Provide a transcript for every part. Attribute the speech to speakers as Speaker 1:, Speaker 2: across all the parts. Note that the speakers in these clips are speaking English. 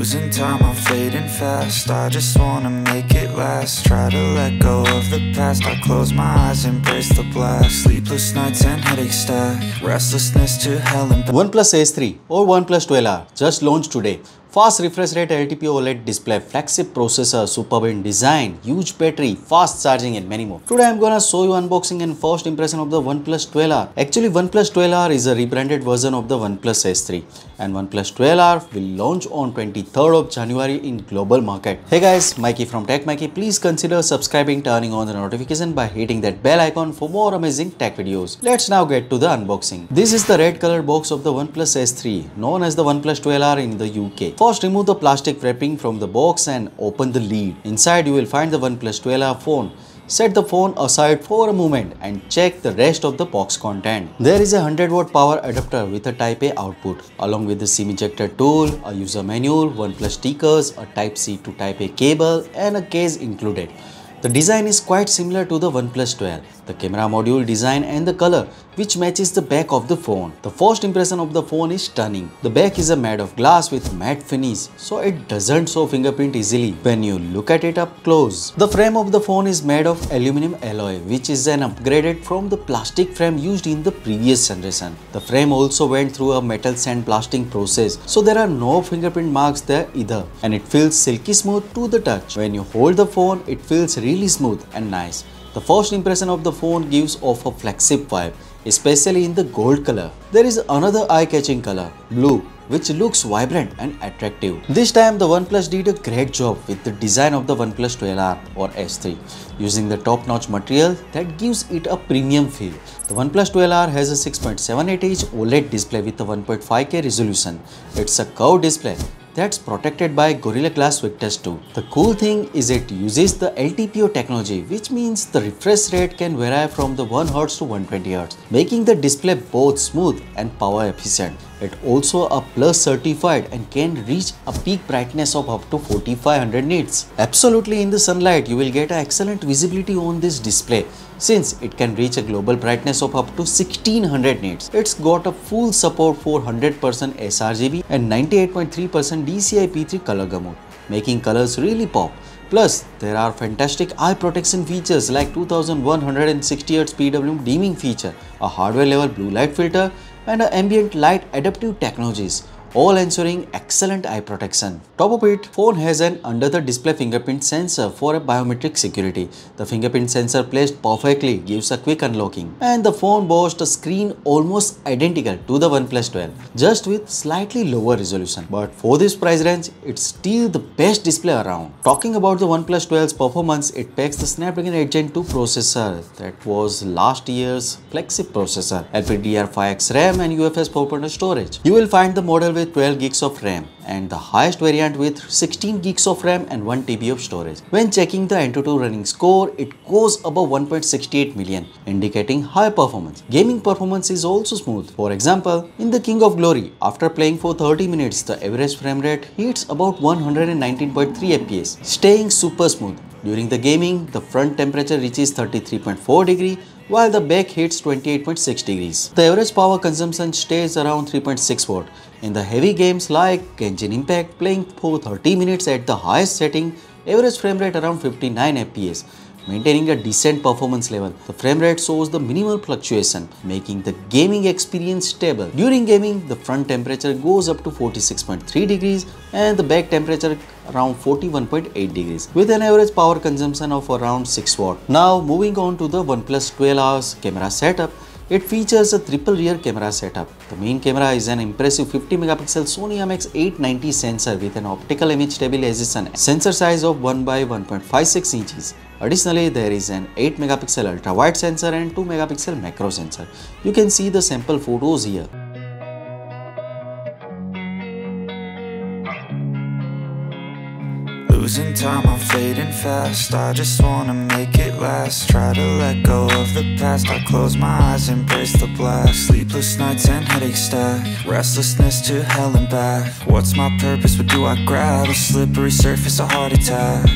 Speaker 1: Losing time, I'm fading fast. I just wanna make it last. Try to let go of the past. I close my eyes, embrace the blast. Sleepless nights and headaches stack. Restlessness to hell and back.
Speaker 2: OnePlus Ace 3 or OnePlus 12R just launched today. Fast refresh rate LTPO OLED display, flagship processor, superb in design, huge battery, fast charging and many more. Today I'm gonna show you unboxing and first impression of the OnePlus 12R. Actually OnePlus 12R is a rebranded version of the OnePlus Ace 3 and OnePlus 12R will launch on 23rd of January in global market. Hey guys, Maiky from Tech Maiky. Please consider subscribing, turning on the notification by hitting that bell icon for more amazing tech videos. Let's now get to the unboxing. This is the red colored box of the OnePlus Ace 3, known as the OnePlus 12R in the UK. First, remove the plastic wrapping from the box and open the lid. Inside, you will find the OnePlus 12R phone. Set the phone aside for a moment and check the rest of the box content. There is a 100-watt power adapter with a Type A output, along with the SIM ejector tool, a user manual, OnePlus stickers, a Type-C to Type A cable, and a case included. The design is quite similar to the OnePlus 12, the camera module design and the color, which matches the back of the phone. The first impression of the phone is stunning. The back is made of glass with matte finish, so it doesn't show fingerprint easily when you look at it up close. The frame of the phone is made of aluminum alloy, which is an upgraded from the plastic frame used in the previous generation. The frame also went through a metal sandblasting process, so there are no fingerprint marks there either, and it feels silky smooth to the touch. When you hold the phone, it feels really smooth and nice. The first impression of the phone gives off a flagship vibe, especially in the gold color. There is another eye-catching color, blue, which looks vibrant and attractive. This time the OnePlus did a great job with the design of the OnePlus 12R or S3, using the top-notch material that gives it a premium feel. The OnePlus 12R has a 6.78-inch OLED display with a 1.5K resolution. It's a curved display that's protected by Gorilla Glass Victus 2. The cool thing is it uses the LTPO technology, which means the refresh rate can vary from the 1 Hz to 120 Hz, making the display both smooth and power efficient. It also a Plus certified and can reach a peak brightness of up to 4500 nits. Absolutely in the sunlight, you will get excellent visibility on this display, since it can reach a global brightness of up to 1600 nits. It's got a full support for 100% sRGB and 98.3% DCI-P3 color gamut, making colors really pop. Plus, there are fantastic eye protection features like 2160Hz PWM dimming feature, a hardware level blue light filter, and ambient light adaptive technologies, all ensuring excellent eye protection. Top of it, phone has an under the display fingerprint sensor for a biometric security. The fingerprint sensor placed perfectly gives a quick unlocking, and the phone boasts a screen almost identical to the OnePlus 12, just with slightly lower resolution. But for this price range, it's still the best display around. Talking about the OnePlus 12's performance, it packs the Snapdragon 8 Gen 2 processor that was last year's flagship processor, LPDDR5X RAM and UFS 4.0 storage. You will find the model with 12 gigs of RAM and the highest variant with 16 gigs of RAM and 1 TB of storage. When checking the Antutu running score, it goes above 1.68 million, indicating high performance. Gaming performance is also smooth. For example, in the King of Glory, after playing for 30 minutes, the average frame rate hits about 119.3 FPS, staying super smooth. During the gaming, the front temperature reaches 33.4 degrees, while the back hits 28.6 degrees. The average power consumption stays around 3.6 watt. In the heavy games like Genshin Impact, playing for 30 minutes at the highest setting, average frame rate around 59 FPS, maintaining a decent performance level. The frame rate shows the minimal fluctuation, making the gaming experience stable. During gaming, the front temperature goes up to 46.3 degrees and the back temperature around 41.8 degrees, with an average power consumption of around 6 watt. Now moving on to the OnePlus 12R's camera setup. It features a triple rear camera setup. The main camera is an impressive 50 megapixel Sony IMX890 sensor with an optical image stabilization sensor size of 1 by 1.56 inches. Additionally, there is an 8 megapixel ultra wide sensor and 2 megapixel macro sensor. You can see the sample photos here.
Speaker 1: Losing time, I'm fading fast. I just wanna make it last. Try to let go of the past. I close my eyes, embrace the blast. Sleepless nights and headaches stack. Restlessness to hell and back. What's my purpose? What do I grab? A slippery surface, a heart attack.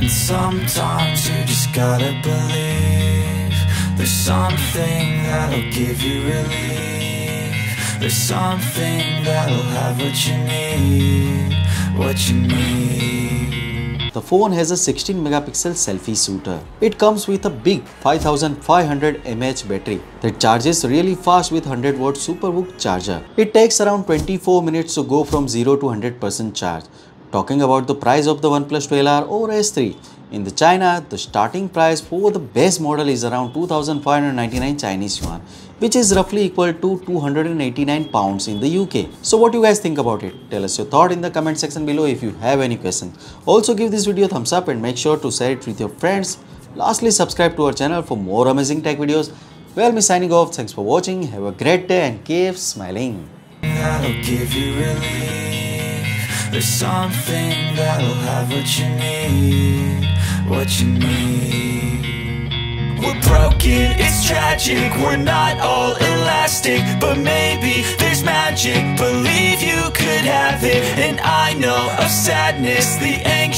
Speaker 1: And sometimes you just gotta believe there's something that'll give you relief. There's something that'll have what you need, what you need.
Speaker 2: The phone has a 16 megapixel selfie shooter. It comes with a big 5500 mAh battery that charges really fast with 100 watt superbook charger. It takes around 24 minutes to go from 0 to 100% charge. Talking about the price of the OnePlus 12R or S3. In the China, the starting price for the base model is around 2,599 Chinese yuan, which is roughly equal to 289 pounds in the UK. So what do you guys think about it? Tell us your thought in the comment section below if you have any questions. Also give this video a thumbs up and make sure to share it with your friends. Lastly, subscribe to our channel for more amazing tech videos. Well, me signing off. Thanks for watching. Have a great day and keep smiling.
Speaker 1: That'll give you relief. There's something that'll have what you need, what you need. We're broken, it's tragic, we're not all elastic, but maybe there's magic. Believe you could have it, and I know of sadness, the anxious